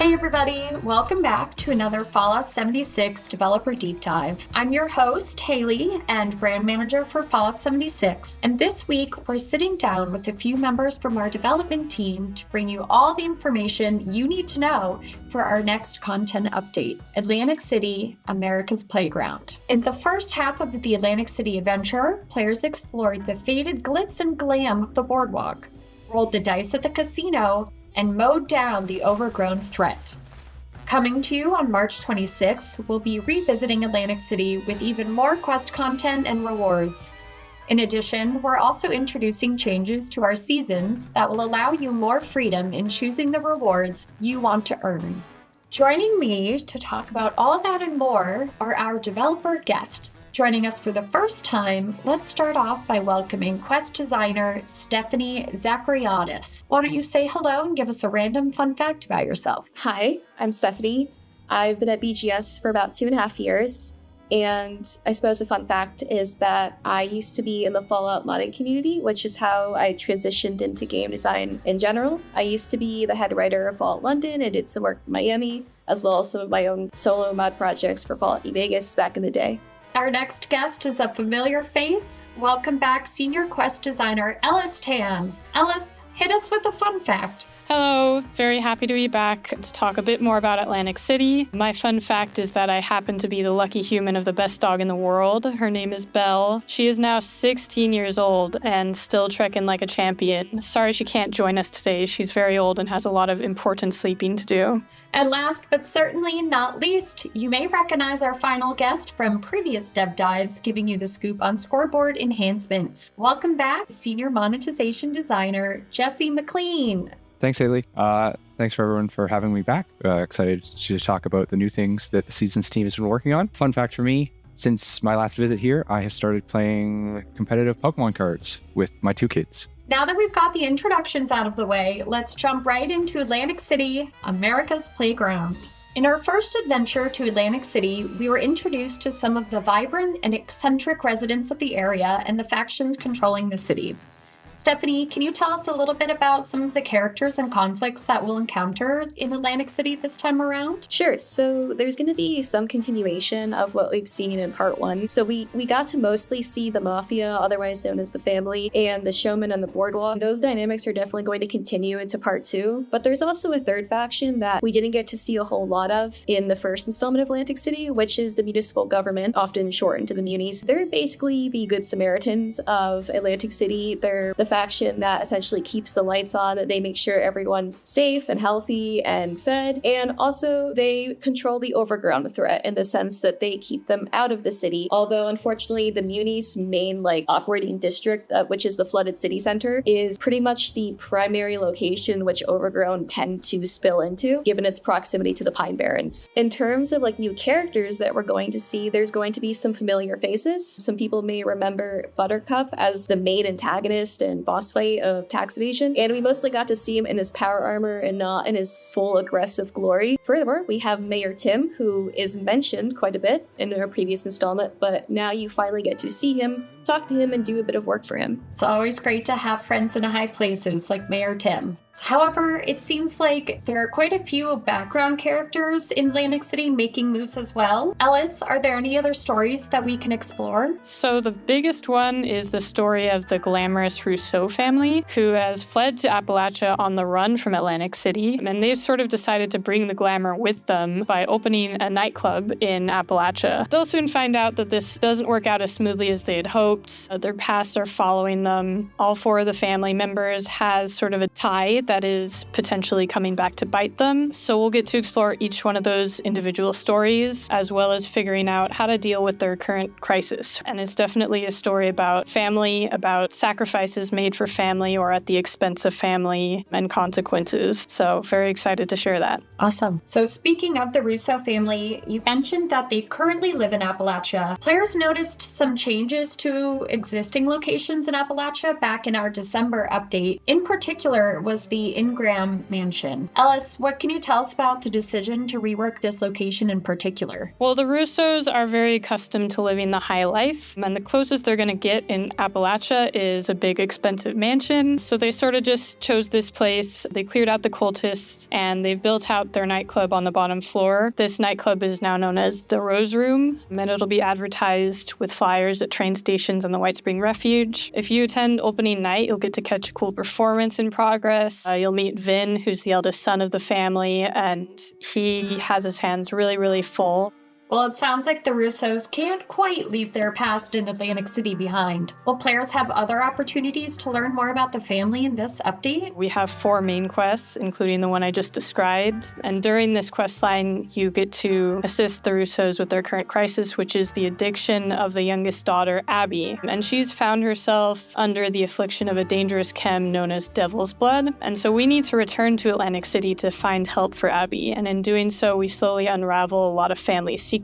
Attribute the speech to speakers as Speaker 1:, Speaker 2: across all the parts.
Speaker 1: Hey everybody, welcome back to another Fallout 76 Developer Deep Dive. I'm your host, Haley, and brand manager for Fallout 76, and this week we're sitting down with a few members from our development team to bring you all the information you need to know for our next content update, Atlantic City, America's Playground. In the first half of the Atlantic City adventure, players explored the faded glitz and glam of the boardwalk, rolled the dice at the casino, and mowed down the overgrown threat. Coming to you on March 26th, we'll be revisiting Atlantic City with even more quest content and rewards. In addition, we're also introducing changes to our seasons that will allow you more freedom in choosing the rewards you want to earn. Joining me to talk about all that and more are our developer guests. Joining us for the first time, let's start off by welcoming quest designer Stephanie Zachariadis. Why don't you say hello and give us a random fun fact about yourself?
Speaker 2: Hi, I'm Stephanie. I've been at BGS for about 2.5 years. And I suppose a fun fact is that I used to be in the Fallout modding community, which is how I transitioned into game design in general. I used to be the head writer of Fallout London and did some work in Miami, as well as some of my own solo mod projects for Fallout New Vegas back in the day.
Speaker 1: Our next guest is a familiar face. Welcome back, senior quest designer Ellis Tan. Ellis, hit us with a fun fact.
Speaker 3: Hello, very happy to be back to talk a bit more about Atlantic City. My fun fact is that I happen to be the lucky human of the best dog in the world. Her name is Belle. She is now 16 years old and still trekking like a champion. Sorry she can't join us today. She's very old and has a lot of important sleeping to do.
Speaker 1: And last but certainly not least, you may recognize our final guest from previous dev dives giving you the scoop on scoreboard enhancements. Welcome back, senior monetization designer Jesse McLean.
Speaker 4: Thanks, Haley. Thanks for everyone for having me back. Excited to talk about the new things that the Seasons team has been working on. Fun fact for me, since my last visit here, I have started playing competitive Pokemon cards with my 2 kids.
Speaker 1: Now that we've got the introductions out of the way, let's jump right into Atlantic City, America's Playground. In our first adventure to Atlantic City, we were introduced to some of the vibrant and eccentric residents of the area and the factions controlling the city. Stephanie, can you tell us a little bit about some of the characters and conflicts that we'll encounter in Atlantic City this time around?
Speaker 2: Sure. So there's going to be some continuation of what we've seen in part 1. So we got to mostly see the Mafia, otherwise known as the Family, and the Showman on the Boardwalk. Those dynamics are definitely going to continue into part 2. But there's also a third faction that we didn't get to see a whole lot of in the first installment of Atlantic City, which is the municipal government, often shortened to the Munis. They're basically the Good Samaritans of Atlantic City. They're the faction that essentially keeps the lights on. They make sure everyone's safe and healthy and fed, and also they control the overground threat in the sense that they keep them out of the city. Although unfortunately the Munis' main operating district, which is the flooded city center, is pretty much the primary location which overgrown tend to spill into, given its proximity to the Pine Barrens. In terms of new characters that we're going to see, there's going to be some familiar faces. Some people may remember Buttercup as the main antagonist and boss fight of Tax Evasion, and we mostly got to see him in his power armor and not in his full aggressive glory. Furthermore, we have Mayor Tim, who is mentioned quite a bit in our previous installment, but now you finally get to see him, talk to him, and do a bit of work for him.
Speaker 1: It's always great to have friends in high places like Mayor Tim. However, it seems like there are quite a few background characters in Atlantic City making moves as well. Ellis, are there any other stories that we can explore?
Speaker 3: So the biggest one is the story of the glamorous Rousseau family, who has fled to Appalachia on the run from Atlantic City, and they've sort of decided to bring the glamour with them by opening a nightclub in Appalachia. They'll soon find out that this doesn't work out as smoothly as they had hoped. Their pasts are following them. All 4 of the family members has sort of a tie that is potentially coming back to bite them. So we'll get to explore each one of those individual stories, as well as figuring out how to deal with their current crisis. And it's definitely a story about family, about sacrifices made for family or at the expense of family, and consequences. So very excited to share that.
Speaker 1: Awesome. So speaking of the Russo family, you mentioned that they currently live in Appalachia. Players noticed some changes to existing locations in Appalachia back in our December update. In particular was the Ingram Mansion. Ellis, what can you tell us about the decision to rework this location in particular?
Speaker 3: Well, the Russos are very accustomed to living the high life, and the closest they're going to get in Appalachia is a big, expensive mansion. So they sort of just chose this place. They cleared out the cultists, and they've built out their nightclub on the bottom floor. This nightclub is now known as the Rose Room, and it'll be advertised with flyers at train stations and the White Spring Refuge. If you attend opening night, you'll get to catch a cool performance in progress. You'll meet Vin, who's the eldest son of the family, and he has his hands really, really full.
Speaker 1: Well, it sounds like the Russos can't quite leave their past in Atlantic City behind. Will players have other opportunities to learn more about the family in this update?
Speaker 3: We have 4 main quests, including the one I just described. And during this quest line, you get to assist the Russos with their current crisis, which is the addiction of the youngest daughter, Abby. And she's found herself under the affliction of a dangerous chem known as Devil's Blood. And so we need to return to Atlantic City to find help for Abby. And in doing so, we slowly unravel a lot of family secrets.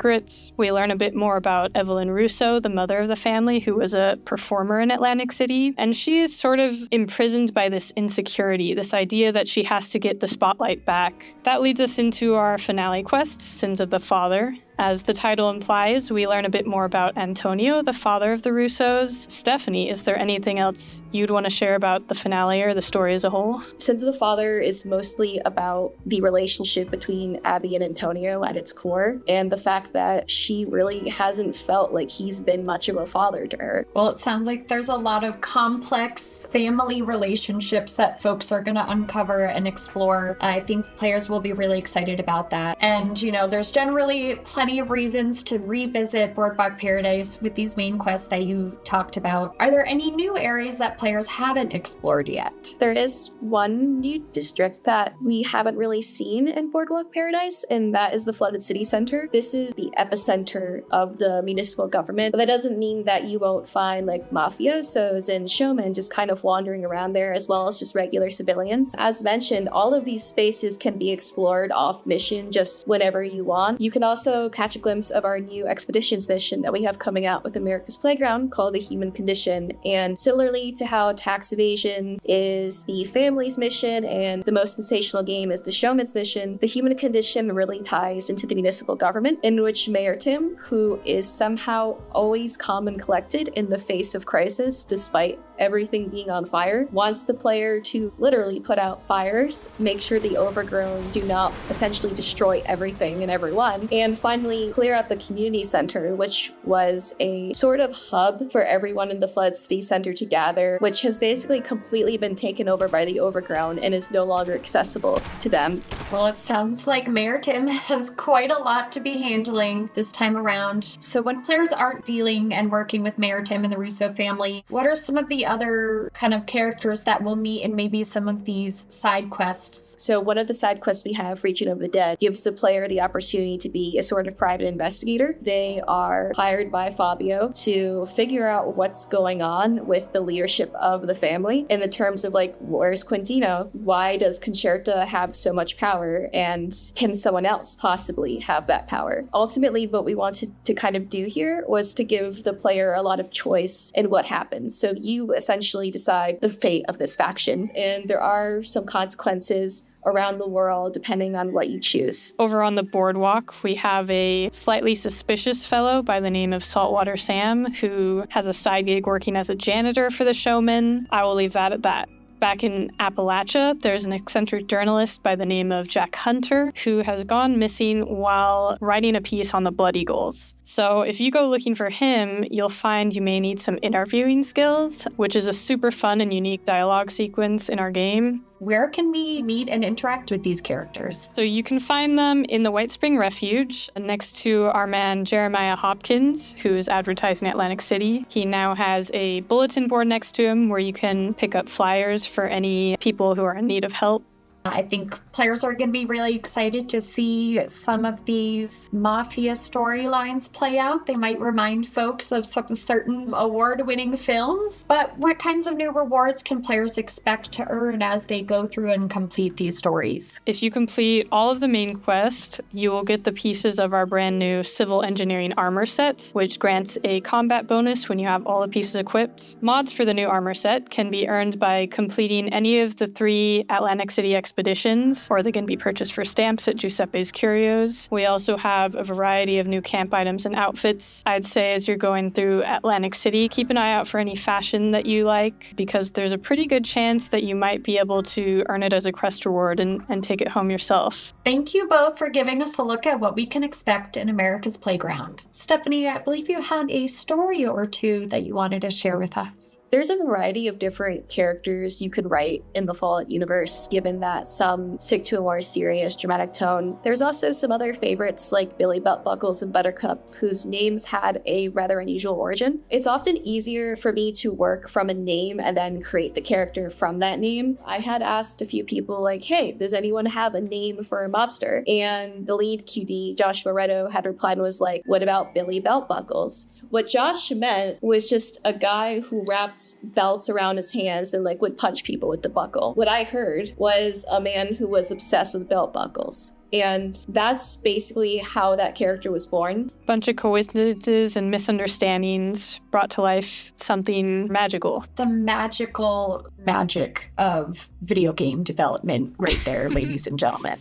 Speaker 3: We learn a bit more about Evelyn Russo, the mother of the family, who was a performer in Atlantic City. And she is sort of imprisoned by this insecurity, this idea that she has to get the spotlight back. That leads us into our finale quest, Sins of the Father. As the title implies, we learn a bit more about Antonio, the father of the Russos. Stephanie, is there anything else you'd want to share about the finale or the story as a whole?
Speaker 2: Sins of the Father is mostly about the relationship between Abby and Antonio at its core, and the fact that she really hasn't felt like he's been much of a father to her.
Speaker 1: Well, it sounds like there's a lot of complex family relationships that folks are going to uncover and explore. I think players will be really excited about that. And, there's generally plenty of reasons to revisit Boardwalk Paradise with these main quests that you talked about. Are there any new areas that players haven't explored yet?
Speaker 2: There is one new district that we haven't really seen in Boardwalk Paradise, and that is the Flooded City Center. This is the epicenter of the municipal government, but that doesn't mean that you won't find mafiosos and showmen just kind of wandering around there, as well as just regular civilians. As mentioned, all of these spaces can be explored off mission just whenever you want. You can also catch a glimpse of our new expeditions mission that we have coming out with America's Playground called The Human Condition. And similarly to how tax evasion is the family's mission and the most sensational game is the showman's mission, The Human Condition really ties into the municipal government, in which Mayor Tim, who is somehow always calm and collected in the face of crisis despite everything being on fire, wants the player to literally put out fires, make sure the overgrown do not essentially destroy everything and everyone, and finally clear out the community center, which was a sort of hub for everyone in the Flood City Center to gather, which has basically completely been taken over by the overgrown and is no longer accessible to them.
Speaker 1: Well, it sounds like Mayor Tim has quite a lot to be handling this time around. So when players aren't dealing and working with Mayor Tim and the Russo family, what are some of the other kind of characters that we'll meet in maybe some of these side quests?
Speaker 2: So one of the side quests we have, Region of the Dead, gives the player the opportunity to be a sort of private investigator. They are hired by Fabio to figure out what's going on with the leadership of the family in the terms of where's Quintino? Why does Concerta have so much power? And can someone else possibly have that power? Ultimately, what we wanted to kind of do here was to give the player a lot of choice in what happens. So you essentially decide the fate of this faction, and there are some consequences around the world depending on what you choose.
Speaker 3: Over on the boardwalk, we have a slightly suspicious fellow by the name of Saltwater Sam, who has a side gig working as a janitor for the showman. I will leave that at that. Back in Appalachia, there's an eccentric journalist by the name of Jack Hunter who has gone missing while writing a piece on the Blood Eagles. So if you go looking for him, you'll find you may need some interviewing skills, which is a super fun and unique dialogue sequence in our game.
Speaker 1: Where can we meet and interact with these characters?
Speaker 3: So you can find them in the White Spring Refuge next to our man Jeremiah Hopkins, who is advertising Atlantic City. He now has a bulletin board next to him where you can pick up flyers for any people who are in need of help.
Speaker 1: I think players are going to be really excited to see some of these Mafia storylines play out. They might remind folks of some certain award-winning films. But what kinds of new rewards can players expect to earn as they go through and complete these stories?
Speaker 3: If you complete all of the main quest, you will get the pieces of our brand new Civil Engineering armor set, which grants a combat bonus when you have all the pieces equipped. Mods for the new armor set can be earned by completing any of the 3 Atlantic City expeditions, or they can be purchased for stamps at Giuseppe's Curios. We also have a variety of new camp items and outfits. I'd say as you're going through Atlantic City, keep an eye out for any fashion that you like, because there's a pretty good chance that you might be able to earn it as a quest reward and take it home yourself.
Speaker 1: Thank you both for giving us a look at what we can expect in America's Playground. Stephanie, I believe you had a story or two that you wanted to share with us.
Speaker 2: There's a variety of different characters you could write in the Fallout universe, given that some stick to a more serious, dramatic tone. There's also some other favorites like Billy Belt Buckles and Buttercup, whose names had a rather unusual origin. It's often easier for me to work from a name and then create the character from that name. I had asked a few people like, hey, does anyone have a name for a mobster? And the lead QD, Josh Moretto, had replied and was like, what about Billy Belt Buckles? What Josh meant was just a guy who wrapped belts around his hands and would punch people with the buckle. What I heard was a man who was obsessed with belt buckles. And that's basically how that character was born.
Speaker 3: Bunch of coincidences and misunderstandings brought to life something magical.
Speaker 1: The magical magic of video game development right there, ladies and gentlemen.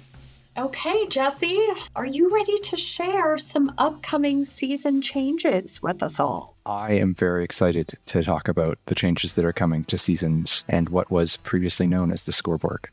Speaker 1: Okay, Jesse, are you ready to share some upcoming season changes with us all?
Speaker 4: I am very excited to talk about the changes that are coming to seasons and what was previously known as the scoreboard.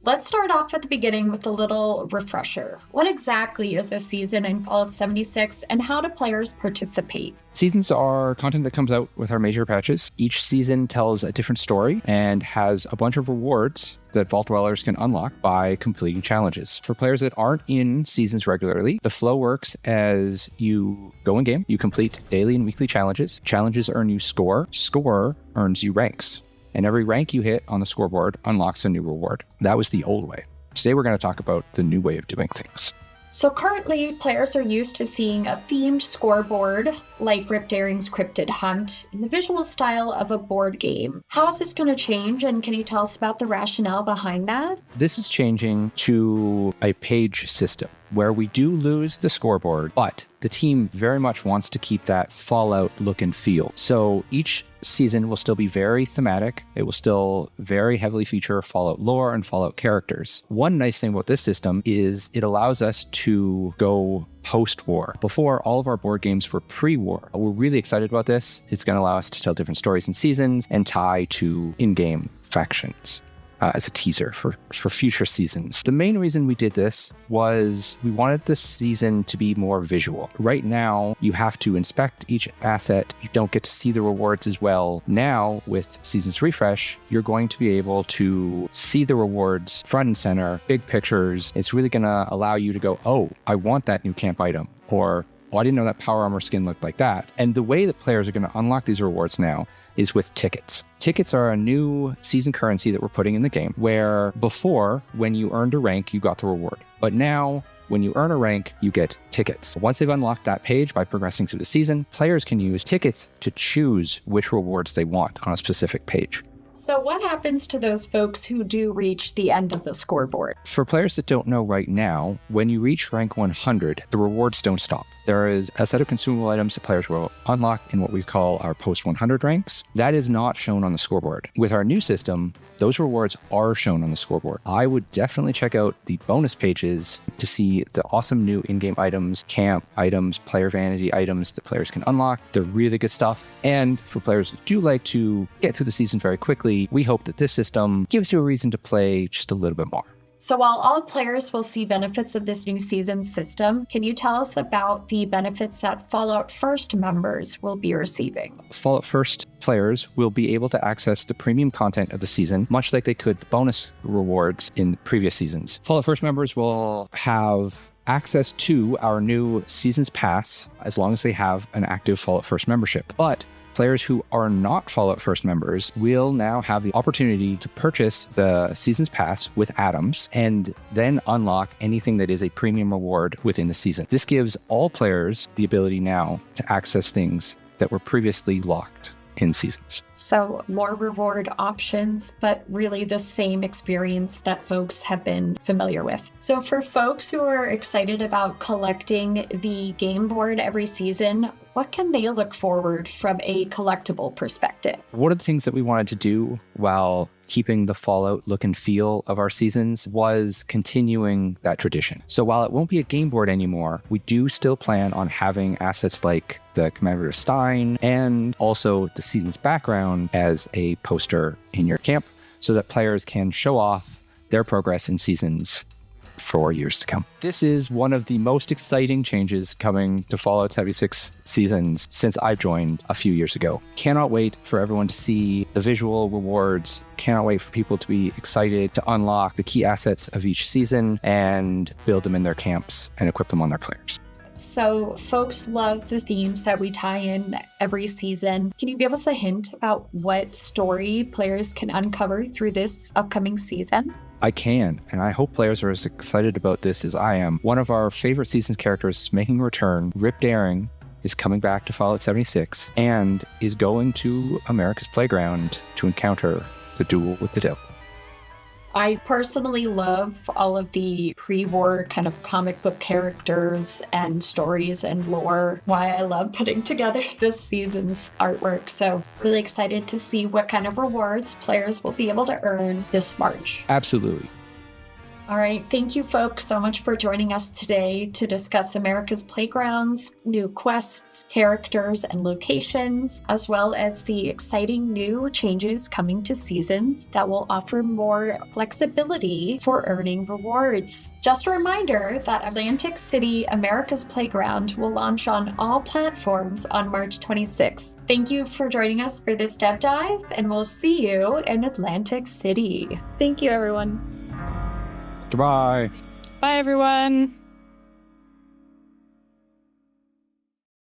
Speaker 1: Let's start off at the beginning with a little refresher. What exactly is a season in Fallout 76 and how do players participate?
Speaker 4: Seasons are content that comes out with our major patches. Each season tells a different story and has a bunch of rewards that Vault Dwellers can unlock by completing challenges. For players that aren't in seasons regularly, the flow works as you go in game, you complete daily and weekly challenges. Challenges earn you score. Score earns you ranks. And every rank you hit on the scoreboard unlocks a new reward. That was the old way. Today we're going to talk about the new way of doing things.
Speaker 1: So currently, players are used to seeing a themed scoreboard like Rip Daring's Cryptid Hunt in the visual style of a board game. How is this going to change, and can you tell us about the rationale behind that?
Speaker 4: This is changing to a page system where we do lose the scoreboard, but the team very much wants to keep that Fallout look and feel. So each season will still be very thematic. It will still very heavily feature Fallout lore and Fallout characters. One nice thing about this system is it allows us to go post-war. Before, all of our board games were pre-war. We're really excited about this. It's going to allow us to tell different stories in seasons and tie to in-game factions. As a teaser for future seasons. The main reason we did this was we wanted the season to be more visual. Right now, you have to inspect each asset. You don't get to see the rewards as well. Now, with Seasons Refresh, you're going to be able to see the rewards front and center, big pictures. It's really going to allow you to go, oh, I want that new camp item, or oh, I didn't know that power armor skin looked like that. And the way that players are going to unlock these rewards now is with tickets. Tickets are a new season currency that we're putting in the game, where before, when you earned a rank, you got the reward. But now, when you earn a rank, you get tickets. Once they've unlocked that page by progressing through the season, players can use tickets to choose which rewards they want on a specific page.
Speaker 1: So what happens to those folks who do reach the end of the scoreboard?
Speaker 4: For players that don't know right now, when you reach rank 100, the rewards don't stop. There is a set of consumable items that players will unlock in what we call our post-100 ranks. That is not shown on the scoreboard. With our new system, those rewards are shown on the scoreboard. I would definitely check out the bonus pages to see the awesome new in-game items, camp items, player vanity items that players can unlock. They're really good stuff. And for players who do like to get through the season very quickly, we hope that this system gives you a reason to play just a little bit more.
Speaker 1: So while all players will see benefits of this new season system, can you tell us about the benefits that Fallout First members will be receiving?
Speaker 4: Fallout First players will be able to access the premium content of the season, much like they could the bonus rewards in previous seasons. Fallout First members will have access to our new Seasons Pass as long as they have an active Fallout First membership. But Players who are not Fallout First members will now have the opportunity to purchase the Season's Pass with Atoms and then unlock anything that is a premium reward within the season. This gives all players the ability now to access things that were previously locked in seasons.
Speaker 1: So more reward options, but really the same experience that folks have been familiar with. So for folks who are excited about collecting the game board every season, what can they look forward from a collectible perspective?
Speaker 4: One of the things that we wanted to do while keeping the Fallout look and feel of our seasons was continuing that tradition. So while it won't be a game board anymore, we do still plan on having assets like the Commander Stein and also the season's background as a poster in your camp so that players can show off their progress in seasons for years to come. This is one of the most exciting changes coming to Fallout 76 seasons since I joined a few years ago. Cannot wait for everyone to see the visual rewards. Cannot wait for people to be excited to unlock the key assets of each season and build them in their camps and equip them on their players.
Speaker 1: So folks love the themes that we tie in every season. Can you give us a hint about what story players can uncover through this upcoming season?
Speaker 4: I can, and I hope players are as excited about this as I am. One of our favorite season characters is making a return. Rip Daring is coming back to Fallout 76 and is going to America's Playground to encounter the duel with the devil.
Speaker 1: I personally love all of the pre-war kind of comic book characters and stories and lore. Why I love putting together this season's artwork. So really excited to see what kind of rewards players will be able to earn this March.
Speaker 4: Absolutely.
Speaker 1: All right. Thank you, folks, so much for joining us today to discuss America's Playgrounds, new quests, characters, and locations, as well as the exciting new changes coming to seasons that will offer more flexibility for earning rewards. Just a reminder that Atlantic City America's Playground will launch on all platforms on March 26th. Thank you for joining us for this dev dive, and we'll see you in Atlantic City.
Speaker 2: Thank you, everyone.
Speaker 4: Goodbye.
Speaker 3: Bye, everyone.